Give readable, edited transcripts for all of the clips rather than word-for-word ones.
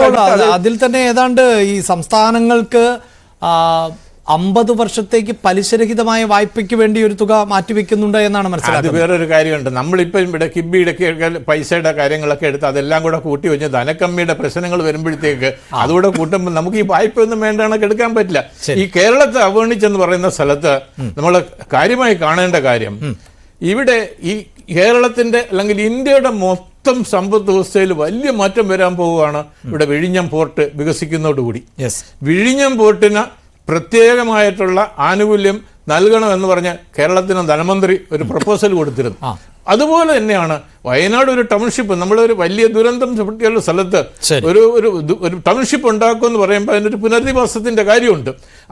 ഇപ്പോൾ അതിൽ തന്നെ ഏതാണ്ട് ഈ സംസ്ഥാനങ്ങൾക്ക് 50 വർഷത്തേക്ക് പലിശരഹിതമായ വായ്പയ്ക്ക് വേണ്ടി ഒരു തുക മാറ്റിവെക്കുന്നുണ്ട് എന്നാണ് മനസ്സിലാക്കുന്നത്. അത് വേറൊരു കാര്യമുണ്ട്. നമ്മളിപ്പം ഇവിടെ കിബിയുടെ പൈസയുടെ കാര്യങ്ങളൊക്കെ എടുത്ത് അതെല്ലാം കൂടെ കൂട്ടി വെച്ച് ധനക്കമ്മിയുടെ പ്രശ്നങ്ങൾ വരുമ്പോഴത്തേക്ക് അതുകൂടെ കൂട്ടുമ്പോൾ നമുക്ക് ഈ വായ്പ ഒന്നും വേണ്ട എടുക്കാൻ പറ്റില്ല. ഈ കേരളത്തെ അവഗണിച്ചെന്ന് പറയുന്ന സ്ഥലത്ത് നമ്മൾ കാര്യമായി കാണേണ്ട കാര്യം, ഇവിടെ ഈ കേരളത്തിന്റെ അല്ലെങ്കിൽ ഇന്ത്യയുടെ മൊത്തം സമ്പദ് വ്യവസ്ഥയിൽ വലിയ മാറ്റം വരാൻ പോവുകയാണ് ഇവിടെ വിഴിഞ്ഞം പോർട്ട് വികസിക്കുന്നതോടുകൂടി. വിഴിഞ്ഞം പോർട്ടിന് പ്രത്യേകമായിട്ടുള്ള ആനുകൂല്യം നൽകണമെന്ന് പറഞ്ഞ് കേരളത്തിന് ധനമന്ത്രി ഒരു പ്രപ്പോസൽ കൊടുത്തിരുന്നു. അതുപോലെ തന്നെയാണ് വയനാട് ഒരു ടൗൺഷിപ്പ്, നമ്മളൊരു വലിയ ദുരന്തം പറ്റിയുള്ള സ്ഥലത്ത് ഒരു ടൗൺഷിപ്പ് ഉണ്ടാക്കുമെന്ന് പറയുമ്പോൾ അതിനൊരു പുനരധിവാസത്തിന്റെ കാര്യമുണ്ട്.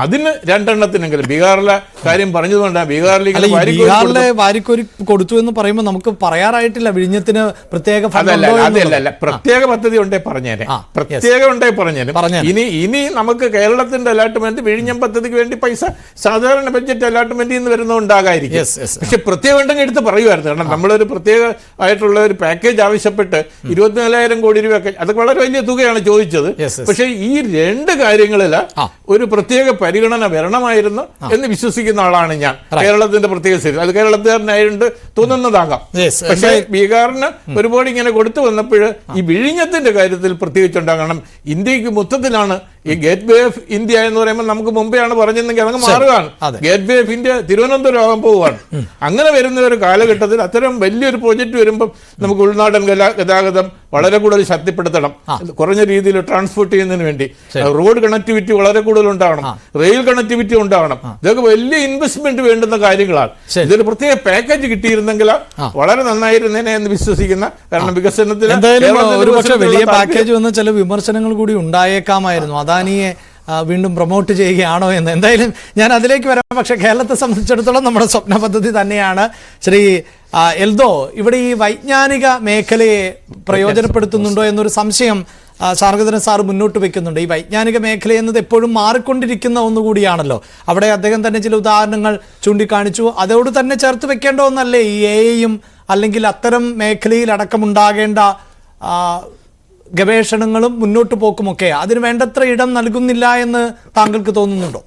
അതിന് രണ്ടെണ്ണത്തിനെങ്കിലും ബീഹാറിലെ കാര്യം പറഞ്ഞതുകൊണ്ടാണ് ബീഹാറിലെ വാരിക്കോരി കൊടുത്തു എന്ന് പറയുമ്പോൾ നമുക്ക് പറയാറായിട്ടില്ല വിഴിഞ്ഞത്തിന് പ്രത്യേക അതല്ല പ്രത്യേക പദ്ധതി ഉണ്ടേ പറഞ്ഞേനെ, പ്രത്യേകം ഉണ്ടേ പറഞ്ഞേനെ. ഇനി നമുക്ക് കേരളത്തിന്റെ അലോട്ട്മെന്റ് വിഴിഞ്ഞം പദ്ധതിക്ക് വേണ്ടി പൈസ സാധാരണ ബഡ്ജറ്റ് അലോട്ട്മെന്റിൽ നിന്ന് വരുന്നുണ്ടാകായിരിക്കും. പക്ഷെ പ്രത്യേകം ഉണ്ടെങ്കിൽ എടുത്ത് പറയുമായിരുന്നു. കാരണം നമ്മളൊരു പ്രത്യേക ആയിട്ടുള്ള ഒരു പാക്കേജ് ആവശ്യപ്പെട്ട് 24,000 കോടി രൂപ, അതൊക്കെ വളരെ വലിയ തുകയാണ് ചോദിച്ചത്. പക്ഷെ ഈ രണ്ട് കാര്യങ്ങളിൽ ഒരു പ്രത്യേക പരിഗണന വരണമായിരുന്നു എന്ന് വിശ്വസിക്കുന്ന ആളാണ് ഞാൻ. കേരളത്തിന്റെ പ്രത്യേക സ്ഥിതി അത് കേരളത്തിനായിട്ട് തോന്നുന്നതാകാം. പക്ഷേ ബീഹാറിന് ഒരുപാട് ഇങ്ങനെ കൊടുത്തു വന്നപ്പോൾ ഈ വിഴിഞ്ഞത്തിന്റെ കാര്യത്തിൽ പ്രത്യേകിച്ചുണ്ടാകണം. ഇന്ത്യക്ക് മൊത്തത്തിലാണ് ഈ ഗേറ്റ് വേ ഓഫ് ഇന്ത്യ എന്ന് പറയുമ്പോൾ നമുക്ക് മുമ്പെയാണ് പറഞ്ഞിരുന്നെങ്കിൽ അതങ്ങ് മാറുകയാണ്. Gate way of India Thiruvananthapuram ആകാൻ പോവുകയാണ്. അങ്ങനെ വരുന്ന ഒരു കാലഘട്ടത്തിൽ അത്തരം വലിയൊരു പ്രോജക്റ്റ് വരുമ്പം നമുക്ക് ഉൾനാടൻ ഗതാഗതം വളരെ കൂടുതൽ ശക്തിപ്പെടുത്തണം. കുറഞ്ഞ രീതിയിൽ ട്രാൻസ്പോർട്ട് ചെയ്യുന്നതിന് വേണ്ടി റോഡ് കണക്ടിവിറ്റി വളരെ കൂടുതൽ ഉണ്ടാവണം, റെയിൽ കണക്ടിവിറ്റി ഉണ്ടാവണം. ഇതൊക്കെ വലിയ ഇൻവെസ്റ്റ്മെന്റ് വേണ്ടുന്ന കാര്യങ്ങളാണ്. ഇതൊരു പ്രത്യേക പാക്കേജ് കിട്ടിയിരുന്നെങ്കിൽ വളരെ നന്നായിരുന്നേനെ എന്ന് വിശ്വസിക്കുന്ന, കാരണം വികസനത്തിന് വലിയ പാക്കേജ് വന്ന ചില വിമർശനങ്ങൾ കൂടി ഉണ്ടായേക്കാമായിരുന്നു. അദാനിയെ വീണ്ടും പ്രൊമോട്ട് ചെയ്യുകയാണോ എന്ന്. എന്തായാലും ഞാൻ അതിലേക്ക് വരാം. പക്ഷേ കേരളത്തെ സംബന്ധിച്ചിടത്തോളം നമ്മുടെ സ്വപ്ന പദ്ധതി തന്നെയാണ്. ശ്രീ എൽദോ, ഇവിടെ ഈ വൈജ്ഞാനിക മേഖലയെ പ്രയോജനപ്പെടുത്തുന്നുണ്ടോ എന്നൊരു സംശയം ശാർഗധരൻ സാർ മുന്നോട്ട് വെക്കുന്നുണ്ട്. ഈ വൈജ്ഞാനിക മേഖല എന്നത് എപ്പോഴും മാറിക്കൊണ്ടിരിക്കുന്ന ഒന്നുകൂടിയാണല്ലോ. അവിടെ അദ്ദേഹം തന്നെ ചില ഉദാഹരണങ്ങൾ ചൂണ്ടിക്കാണിച്ചു. അതോട് തന്നെ ചേർത്ത് വെക്കേണ്ട ഒന്നല്ലേ ഈ AI-യും അല്ലെങ്കിൽ അത്തരം മേഖലയിൽ അടക്കമുണ്ടാകേണ്ട ഗവേഷണങ്ങളും മുന്നോട്ട് പോക്കുമൊക്കെ അതിന് വേണ്ടത്ര ഇടം നൽകുന്നില്ല എന്ന് താങ്കൾക്ക് തോന്നുന്നുണ്ടോ?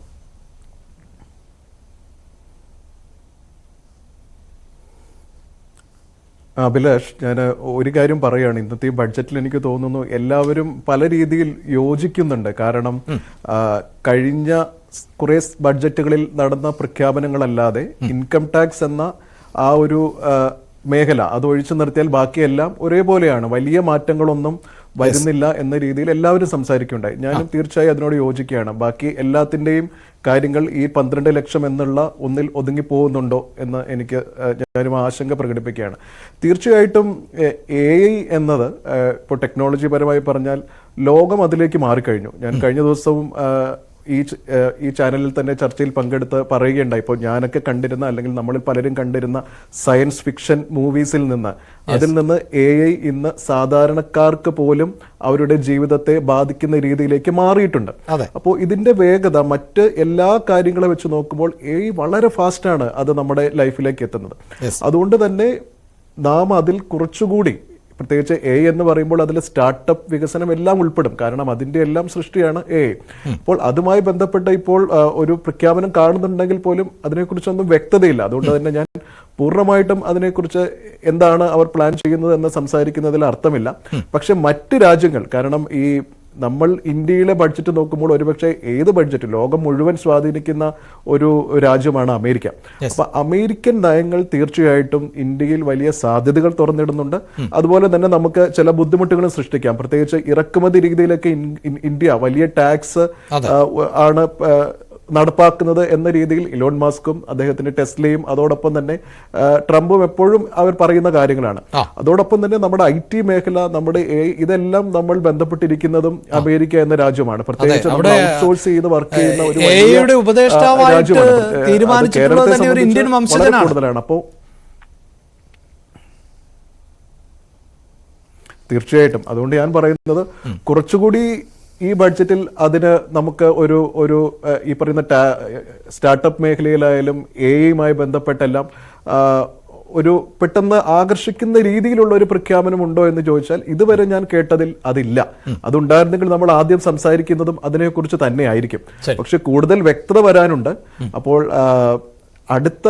അഭിലാഷ്, ഞാൻ ഒരു കാര്യം പറയുകയാണ്. ഇന്നത്തെ ഈ ബഡ്ജറ്റിൽ എനിക്ക് തോന്നുന്നു എല്ലാവരും പല രീതിയിൽ യോജിക്കുന്നുണ്ട്. കാരണം കഴിഞ്ഞ കുറേ ബഡ്ജറ്റുകളിൽ നടന്ന പ്രഖ്യാപനങ്ങളല്ലാതെ ഇൻകം ടാക്സ് എന്ന ആ ഒരു മേഖല അത് ഒഴിച്ചു നിർത്തിയാൽ ബാക്കിയെല്ലാം ഒരേപോലെയാണ്. വലിയ മാറ്റങ്ങളൊന്നും വരുന്നില്ല എന്ന രീതിയിൽ എല്ലാവരും സംസാരിക്കുകയുണ്ടായി. ഞാനും തീർച്ചയായും അതിനോട് യോജിക്കുകയാണ്. ബാക്കി എല്ലാത്തിൻ്റെയും കാര്യങ്ങൾ ഈ 12 ലക്ഷം എന്നുള്ള ഒന്നിൽ ഒതുങ്ങി പോകുന്നുണ്ടോ എന്ന് ഞാനും ആശങ്ക പ്രകടിപ്പിക്കുകയാണ്. തീർച്ചയായിട്ടും AI എന്നത് ഇപ്പോൾ ടെക്നോളജി പരമായി പറഞ്ഞാൽ ലോകം അതിലേക്ക് മാറിക്കഴിഞ്ഞു. ഞാൻ കഴിഞ്ഞ ദിവസവും ഈ ചാനലിൽ തന്നെ ചർച്ചയിൽ പങ്കെടുത്ത് പറയുകയുണ്ടായി. ഇപ്പോൾ ഞാനൊക്കെ കണ്ടിരുന്ന അല്ലെങ്കിൽ നമ്മളിൽ പലരും കണ്ടിരുന്ന സയൻസ് ഫിക്ഷൻ മൂവീസിൽ നിന്ന് അതിൽ നിന്ന് AI ഇന്ന് സാധാരണക്കാർക്ക് പോലും അവരുടെ ജീവിതത്തെ ബാധിക്കുന്ന രീതിയിലേക്ക് മാറിയിട്ടുണ്ട്. അപ്പോൾ ഇതിന്റെ വേഗത മറ്റ് എല്ലാ കാര്യങ്ങളെ വെച്ച് നോക്കുമ്പോൾ AI വളരെ ഫാസ്റ്റാണ് അത് നമ്മുടെ ലൈഫിലേക്ക് എത്തുന്നത്. അതുകൊണ്ട് തന്നെ നാം അതിൽ കുറച്ചുകൂടി, പ്രത്യേകിച്ച് AI എന്ന് പറയുമ്പോൾ അതിൽ സ്റ്റാർട്ടപ്പ് വികസനം എല്ലാം ഉൾപ്പെടും. കാരണം അതിൻ്റെ എല്ലാം സൃഷ്ടിയാണ് AI. അപ്പോൾ അതുമായി ബന്ധപ്പെട്ട ഇപ്പോൾ ഒരു പ്രഖ്യാപനം കാണുന്നുണ്ടെങ്കിൽ പോലും അതിനെക്കുറിച്ചൊന്നും വ്യക്തതയില്ല. അതുകൊണ്ട് തന്നെ ഞാൻ പൂർണ്ണമായിട്ടും അതിനെക്കുറിച്ച് എന്താണ് അവർ പ്ലാൻ ചെയ്യുന്നത് എന്ന് സംസാരിക്കുന്നതിൽ അർത്ഥമില്ല. പക്ഷെ മറ്റ് രാജ്യങ്ങൾ, കാരണം ഈ നമ്മൾ ഇന്ത്യയിലെ ബഡ്ജറ്റ് നോക്കുമ്പോൾ ഒരുപക്ഷെ ഏത് ബഡ്ജറ്റ് ലോകം മുഴുവൻ സ്വാധീനിക്കുന്ന ഒരു രാജ്യമാണ് അമേരിക്ക. അപ്പൊ അമേരിക്കൻ നയങ്ങൾ തീർച്ചയായിട്ടും ഇന്ത്യയിൽ വലിയ സാധ്യതകൾ തുറന്നിടുന്നുണ്ട്. അതുപോലെ തന്നെ നമുക്ക് ചില ബുദ്ധിമുട്ടുകളും സൃഷ്ടിക്കാം. പ്രത്യേകിച്ച് ഇറക്കുമതി രീതിയിലൊക്കെ ഇന്ത്യ വലിയ ടാക്സ് ആണ് നടപ്പാക്കുന്നത് എന്ന രീതിയിൽ ഇലോൺ മസ്കും അദ്ദേഹത്തിന്റെ ടെസ്ലയും അതോടൊപ്പം തന്നെ ട്രംപും എപ്പോഴും അവർ പറയുന്ന കാര്യങ്ങളാണ്. അതോടൊപ്പം തന്നെ നമ്മുടെ IT മേഖല, നമ്മുടെ ഇതെല്ലാം നമ്മൾ ബന്ധപ്പെട്ടിരിക്കുന്നതും അമേരിക്ക എന്ന രാജ്യമാണ്. പ്രത്യേകിച്ച് ഔട്ട്സോഴ്സ് ചെയ്ത് വർക്ക് ചെയ്യുന്ന ഒരു രാജ്യമാണ്. കേരളത്തെ വളരെ കൂടുതലാണ്. അപ്പോൾ തീർച്ചയായിട്ടും അതുകൊണ്ട് ഞാൻ പറയുന്നത് കുറച്ചുകൂടി ഈ ബഡ്ജറ്റിൽ അതിന് നമുക്ക് ഒരു ഈ പറയുന്ന സ്റ്റാർട്ടപ്പ് മേഖലയിലായാലും AI-യുമായി ബന്ധപ്പെട്ടെല്ലാം ഒരു പെട്ടെന്ന് ആകർഷിക്കുന്ന രീതിയിലുള്ള ഒരു പ്രഖ്യാപനം ഉണ്ടോ എന്ന് ചോദിച്ചാൽ ഇതുവരെ ഞാൻ കേട്ടതിൽ അതില്ല. അതുണ്ടായിരുന്നെങ്കിൽ നമ്മൾ ആദ്യം സംസാരിക്കുന്നതും അതിനെക്കുറിച്ച് തന്നെ ആയിരിക്കും. പക്ഷെ കൂടുതൽ വ്യക്തത വരാനുണ്ട്. അപ്പോൾ അടുത്ത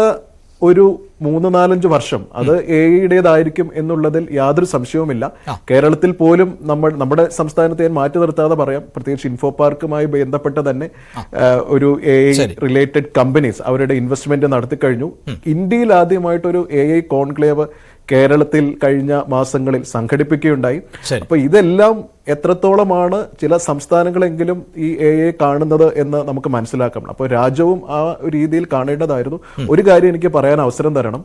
ഒരു 3-4 വർഷം അത് എഐയുടേതായിരിക്കും എന്നുള്ളതിൽ യാതൊരു സംശയവുമില്ല. കേരളത്തിൽ പോലും നമ്മുടെ സംസ്ഥാനത്തെ ഞാൻ മാറ്റി നിർത്താതെ പറയാം, പ്രത്യേകിച്ച് ഇൻഫോ പാർക്കുമായി ബന്ധപ്പെട്ട തന്നെ ഒരു എഐ റിലേറ്റഡ് കമ്പനീസ് അവരുടെ ഇൻവെസ്റ്റ്മെന്റ് നടത്തി കഴിഞ്ഞു. ഇന്ത്യയിൽ ആദ്യമായിട്ടൊരു എഐ കോൺക്ലേവ് കേരളത്തിൽ കഴിഞ്ഞ മാസങ്ങളിൽ സംഘടിപ്പിക്കുകയുണ്ടായി. അപ്പൊ ഇതെല്ലാം എത്രത്തോളമാണ് ചില സംസ്ഥാനങ്ങളെങ്കിലും ഈ എഐ കാണുന്നത് എന്ന് നമുക്ക് മനസ്സിലാക്കണം. അപ്പോൾ രാജ്യവും ആ രീതിയിൽ കാണേണ്ടതായിരുന്നു. ഒരു കാര്യം എനിക്ക് പറയാൻ അവസരം തരണം.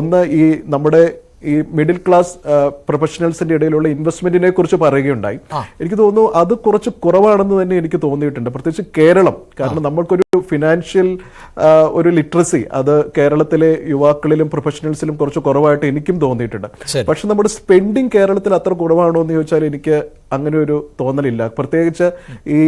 ഒന്ന്, ഈ നമ്മുടെ ഈ മിഡിൽ ക്ലാസ് പ്രൊഫഷണൽസിന്റെ ഇടയിലുള്ള ഇൻവെസ്റ്റ്മെന്റിനെ കുറിച്ച് പറയുകയുണ്ടായി. എനിക്ക് തോന്നുന്നു അത് കുറച്ച് കുറവാണെന്ന് തന്നെ എനിക്ക് തോന്നിയിട്ടുണ്ട്, പ്രത്യേകിച്ച് കേരളം. കാരണം നമ്മൾക്കൊരു ഫിനാൻഷ്യൽ ഒരു ലിറ്ററസി അത് കേരളത്തിലെ യുവാക്കളിലും പ്രൊഫഷണൽസിലും കുറച്ച് കുറവായിട്ട് എനിക്കും തോന്നിയിട്ടുണ്ട്. പക്ഷെ നമ്മുടെ സ്പെൻഡിങ് കേരളത്തിൽ അത്ര കുറവാണോ എന്ന് ചോദിച്ചാൽ എനിക്ക് അങ്ങനെ ഒരു തോന്നലില്ല. പ്രത്യേകിച്ച് ഈ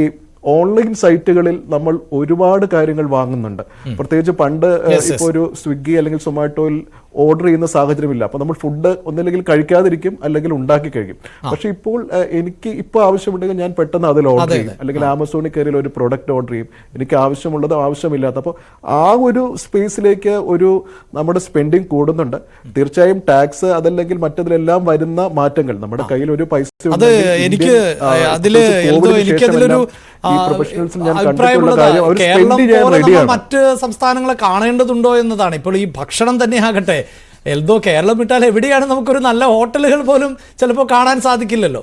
ഓൺലൈൻ സൈറ്റുകളിൽ നമ്മൾ ഒരുപാട് കാര്യങ്ങൾ വാങ്ങുന്നുണ്ട്. പ്രത്യേകിച്ച് പണ്ട് ഇപ്പൊ ഒരു സ്വിഗ്ഗി അല്ലെങ്കിൽ സൊമാറ്റോയിൽ ഓർഡർ ചെയ്യുന്ന സാഹചര്യമില്ല. അപ്പൊ നമ്മൾ ഫുഡ് ഒന്നില്ലെങ്കിൽ കഴിക്കാതിരിക്കും, അല്ലെങ്കിൽ ഉണ്ടാക്കി കഴിക്കും. പക്ഷെ ഇപ്പോൾ എനിക്ക് ഇപ്പൊ ആവശ്യമുണ്ടെങ്കിൽ ഞാൻ പെട്ടെന്ന് അതിൽ ഓർഡർ ചെയ്യും, അല്ലെങ്കിൽ ആമസോണിൽ കയറി ഒരു പ്രൊഡക്റ്റ് ഓർഡർ ചെയ്യും, എനിക്ക് ആവശ്യമുള്ളത് ആവശ്യമില്ലാത്ത. അപ്പോൾ ആ ഒരു സ്പേസിലേക്ക് ഒരു നമ്മുടെ സ്പെൻഡിങ് കൂടുന്നുണ്ട്. തീർച്ചയായും ടാക്സ് അതല്ലെങ്കിൽ മറ്റതിലെല്ലാം വരുന്ന മാറ്റങ്ങൾ നമ്മുടെ കയ്യിൽ ഒരു പൈസ എനിക്ക് അതിലൊരു മറ്റ് സംസ്ഥാനങ്ങളെ കാണേണ്ടതുണ്ടോ എന്നതാണ്. ഇപ്പോൾ ഈ ഭക്ഷണം തന്നെ ആകട്ടെ, എൽദോ കേരളം വിട്ടാൽ എവിടെയാണ് നമുക്കൊരു നല്ല ഹോട്ടലുകൾ പോലും ചിലപ്പോൾ കാണാൻ സാധിക്കില്ലല്ലോ.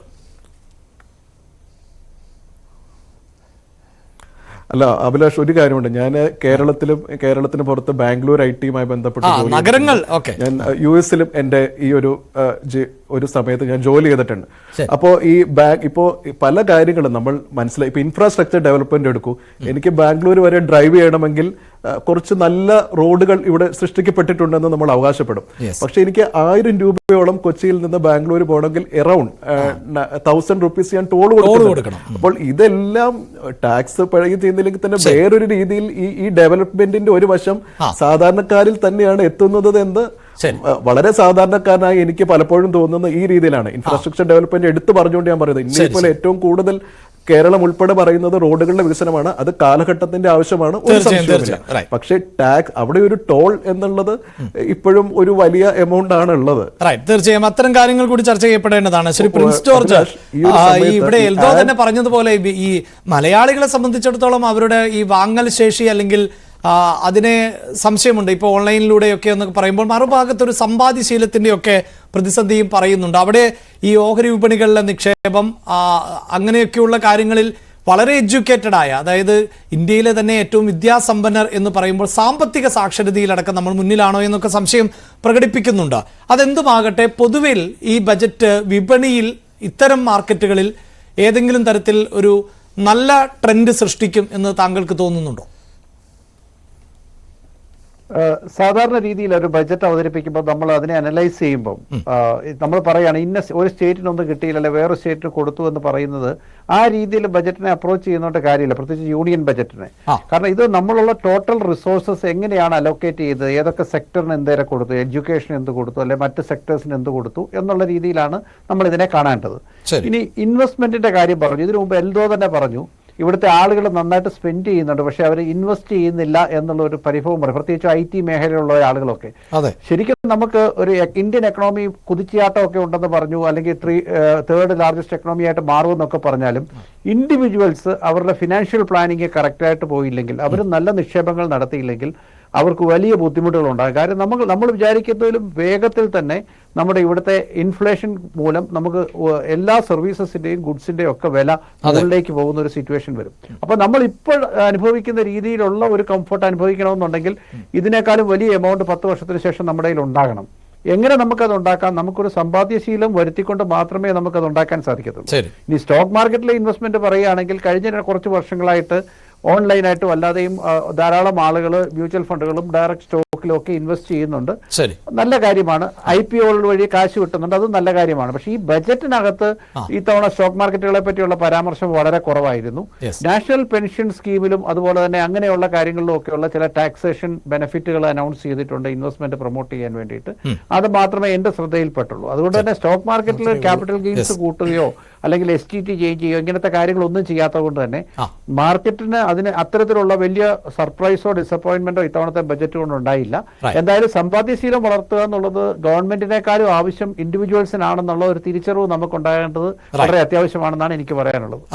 അല്ല അഭിലാഷ്, ഒരു കാര്യമുണ്ട്. ഞാൻ കേരളത്തിന് പുറത്ത് ബാംഗ്ലൂർ ഐടിയുമായി ബന്ധപ്പെട്ട് നഗരങ്ങൾ ഞാൻ യുഎസിലും എൻ്റെ ഈ ഒരു സമയത്ത് ഞാൻ ജോലി ചെയ്തിട്ടുണ്ട്. അപ്പോൾ ഇപ്പോൾ പല കാര്യങ്ങളും നമ്മൾ മനസ്സിലായി. ഇപ്പൊ ഇൻഫ്രാസ്ട്രക്ചർ ഡെവലപ്മെന്റ് എടുക്കൂ. എനിക്ക് ബാംഗ്ലൂർ വരെ ഡ്രൈവ് ചെയ്യണമെങ്കിൽ കുറച്ച് നല്ല റോഡുകൾ ഇവിടെ സൃഷ്ടിക്കപ്പെട്ടിട്ടുണ്ടെന്ന് നമ്മൾ അവകാശപ്പെടും. പക്ഷെ എനിക്ക് 1000 രൂപയോളം കൊച്ചിയിൽ നിന്ന് ബാംഗ്ലൂർ പോകണമെങ്കിൽ അറൌണ്ട് 1000 rupees ഞാൻ ടോൾ കൊടുക്കണം. അപ്പോൾ ഇതെല്ലാം ടാക്സ് പഴകി ചെയ്യുന്നില്ലെങ്കിൽ തന്നെ വേറൊരു രീതിയിൽ ഈ ഡെവലപ്മെന്റിന്റെ ഒരു വശം സാധാരണക്കാരിൽ തന്നെയാണ് എത്തുന്നത് എന്ന് വളരെ സാധാരണക്കാരനായി എനിക്ക് പലപ്പോഴും തോന്നുന്ന ഈ രീതിയിലാണ്. ഇൻഫ്രാസ്ട്രക്ചർ ഡെവലപ്മെന്റ് എടുത്തു പറഞ്ഞുകൊണ്ട് ഞാൻ പറയുന്നത്, ഇന്ത്യയിൽ പോലെ ഏറ്റവും കൂടുതൽ കേരളം ഉൾപ്പെടെ പറയുന്നത് റോഡുകളുടെ വികസനമാണ്. അത് കാലഘട്ടത്തിന്റെ ആവശ്യമാണ്, ഒരു സംശയവുമില്ല. പക്ഷേ ടാക്സ്, അവിടെ ഒരു ടോൾ എന്നുള്ളത് ഇപ്പോഴും ഒരു വലിയ എമൗണ്ട് ആണ് ഉള്ളത്. തീർച്ചയായും അത്തരം കാര്യങ്ങൾ കൂടി ചർച്ച ചെയ്യപ്പെടേണ്ടതാണ്. ശ്രീ പ്രിൻസ് ജോർജ്, ഇവിടെ എൽദോ തന്നെ പറഞ്ഞതുപോലെ ഈ മലയാളികളെ സംബന്ധിച്ചിടത്തോളം അവരുടെ ഈ വാങ്ങൽ ശേഷി അല്ലെങ്കിൽ അതിനെ സംശയമുണ്ട്. ഇപ്പോൾ ഓൺലൈനിലൂടെയൊക്കെ എന്നൊക്കെ പറയുമ്പോൾ മറുഭാഗത്തൊരു സമ്പാദ്യശീലത്തിൻ്റെയൊക്കെ പ്രതിസന്ധിയും പറയുന്നുണ്ട്. അവിടെ ഈ ഓഹരി വിപണികളിലെ നിക്ഷേപം അങ്ങനെയൊക്കെയുള്ള കാര്യങ്ങളിൽ വളരെ എഡ്യൂക്കേറ്റഡ് ആയ, അതായത് ഇന്ത്യയിലെ തന്നെ ഏറ്റവും വിദ്യാസമ്പന്നർ എന്ന് പറയുമ്പോൾ സാമ്പത്തിക സാക്ഷരതയിലടക്കം നമ്മൾ മുന്നിലാണോ എന്നൊക്കെ സംശയം പ്രകടിപ്പിക്കുന്നുണ്ട്. അതെന്തുമാകട്ടെ, പൊതുവിൽ ഈ ബജറ്റ് വിപണിയിൽ ഇത്തരം മാർക്കറ്റുകളിൽ ഏതെങ്കിലും തരത്തിൽ ഒരു നല്ല ട്രെൻഡ് സൃഷ്ടിക്കും എന്ന് താങ്കൾക്ക് തോന്നുന്നുണ്ടോ? സാധാരണ രീതിയിൽ ഒരു ബജറ്റ് അവതരിപ്പിക്കുമ്പോൾ നമ്മൾ അതിനെ അനലൈസ് ചെയ്യുമ്പോൾ നമ്മൾ പറയുകയാണ് ഇന്ന ഒരു സ്റ്റേറ്റിനൊന്നും കിട്ടിയില്ല, അല്ലെ വേറെ സ്റ്റേറ്റിന് കൊടുത്തു എന്ന് പറയുന്നത് ആ രീതിയിൽ ബജറ്റിനെ അപ്രോച്ച് ചെയ്യുന്നോണ്ട് കാര്യമില്ല, പ്രത്യേകിച്ച് യൂണിയൻ ബജറ്റിനെ. കാരണം ഇത് നമ്മളുള്ള ടോട്ടൽ റിസോഴ്സസ് എങ്ങനെയാണ് അലോക്കേറ്റ് ചെയ്തത്, ഏതൊക്കെ സെക്ടറിന് എന്തേരെ കൊടുത്തു, എഡ്യൂക്കേഷൻ എന്ത് കൊടുത്തു, അല്ലെ മറ്റ് സെക്ടേഴ്സിന് എന്ത് കൊടുത്തു എന്നുള്ള രീതിയിലാണ് നമ്മൾ ഇതിനെ കാണേണ്ടത്. ഇനി ഇൻവെസ്റ്റ്മെന്റിന്റെ കാര്യം പറഞ്ഞു, ഇതിനു മുമ്പ് എൽദോ തന്നെ പറഞ്ഞു ഇവിടുത്തെ ആളുകൾ നന്നായിട്ട് സ്പെൻഡ് ചെയ്യുന്നുണ്ട്, പക്ഷെ അവർ ഇൻവെസ്റ്റ് ചെയ്യുന്നില്ല എന്നുള്ള ഒരു പരിഭവം പറയും, പ്രത്യേകിച്ച് IT മേഖലയിലുള്ള ആളുകളൊക്കെ. ശരിക്കും നമുക്ക് ഒരു ഇന്ത്യൻ എക്കണോമി കുതിച്ചാട്ടമൊക്കെ ഉണ്ടെന്ന് പറഞ്ഞു, അല്ലെങ്കിൽ 3rd ലാർജസ്റ്റ് എക്കണോമി ആയിട്ട് മാറുമെന്നൊക്കെ പറഞ്ഞാലും ഇൻഡിവിജ്വൽസ് അവരുടെ ഫിനാൻഷ്യൽ പ്ലാനിങ് കറക്റ്റായിട്ട് പോയില്ലെങ്കിൽ, അവർ നല്ല നിക്ഷേപങ്ങൾ നടത്തിയില്ലെങ്കിൽ അവർക്ക് വലിയ ബുദ്ധിമുട്ടുകൾ ഉണ്ടാകും. കാര്യം നമ്മൾ വിചാരിക്കുന്നതിലും വേഗത്തിൽ തന്നെ നമ്മുടെ ഇവിടുത്തെ ഇൻഫ്ലേഷൻ മൂലം നമുക്ക് എല്ലാ സർവീസസിന്റെയും ഗുഡ്സിന്റെയും ഒക്കെ വില മുകളിലേക്ക് പോകുന്ന ഒരു സിറ്റുവേഷൻ വരും. അപ്പൊ നമ്മൾ ഇപ്പോൾ അനുഭവിക്കുന്ന രീതിയിലുള്ള ഒരു കംഫർട്ട് അനുഭവിക്കണമെന്നുണ്ടെങ്കിൽ ഇതിനേക്കാളും വലിയ എമൗണ്ട് 10 വർഷത്തിന് ശേഷം നമ്മുടെ കയ്യിൽ ഉണ്ടാകണം. എങ്ങനെ നമുക്കത് ഉണ്ടാക്കാം? നമുക്കൊരു സമ്പാദ്യശീലം വരുത്തിക്കൊണ്ട് മാത്രമേ നമുക്കത് ഉണ്ടാക്കാൻ സാധിക്കത്തുള്ളൂ. ഇനി സ്റ്റോക്ക് മാർക്കറ്റിലെ ഇൻവെസ്റ്റ്മെന്റ് പറയുകയാണെങ്കിൽ കഴിഞ്ഞ കുറച്ച് വർഷങ്ങളായിട്ട് ഓൺലൈനായിട്ടും അല്ലാതെയും ധാരാളം ആളുകൾ മ്യൂച്വൽ ഫണ്ടുകളും ഡയറക്റ്റ് സ്റ്റോക്കിലും ഒക്കെ ഇൻവെസ്റ്റ് ചെയ്യുന്നുണ്ട്. ശരി, നല്ല കാര്യമാണ്. IPO വഴി കാശ് കിട്ടുന്നുണ്ട്, അതും നല്ല കാര്യമാണ്. പക്ഷേ ഈ ബജറ്റിനകത്ത് ഇത്തവണ സ്റ്റോക്ക് മാർക്കറ്റുകളെ പറ്റിയുള്ള പരാമർശം വളരെ കുറവായിരുന്നു. നാഷണൽ പെൻഷൻ സ്കീമിലും അതുപോലെ തന്നെ അങ്ങനെയുള്ള കാര്യങ്ങളിലും ഒക്കെയുള്ള ചില ടാക്സേഷൻ ബെനിഫിറ്റുകൾ അനൗൺസ് ചെയ്തിട്ടുണ്ട് ഇൻവെസ്റ്റ്മെന്റ് പ്രൊമോട്ട് ചെയ്യാൻ വേണ്ടിയിട്ട്. അത് മാത്രമേ എന്റെ ശ്രദ്ധയിൽപ്പെട്ടുള്ളൂ. അതുകൊണ്ട് തന്നെ സ്റ്റോക്ക് മാർക്കറ്റിൽ ക്യാപിറ്റൽ ഗെയിൻസ് കൂട്ടുകയോ അല്ലെങ്കിൽ STT ചേഞ്ച് ചെയ്യുകയോ ഇങ്ങനത്തെ കാര്യങ്ങളൊന്നും ചെയ്യാത്തത് കൊണ്ട് തന്നെ മാർക്കറ്റിന് അതിന് അത്തരത്തിലുള്ള വലിയ സർപ്രൈസോ ഡിസപ്പോയിന്റ്മെന്റോ ഇത്തവണത്തെ ബജറ്റ് കൊണ്ട് ഉണ്ടായില്ല. എന്തായാലും സമ്പാദ്യശീലം വളർത്തുക എന്നുള്ളത് ഗവൺമെന്റിനേക്കാളും ആവശ്യം ഇൻഡിവിജ്വൽസിനാണെന്നുള്ള ഒരു തിരിച്ചറിവ് നമുക്കുണ്ടാകേണ്ടത് വളരെ അത്യാവശ്യമാണെന്നാണ് എനിക്ക് പറയാനുള്ളത്.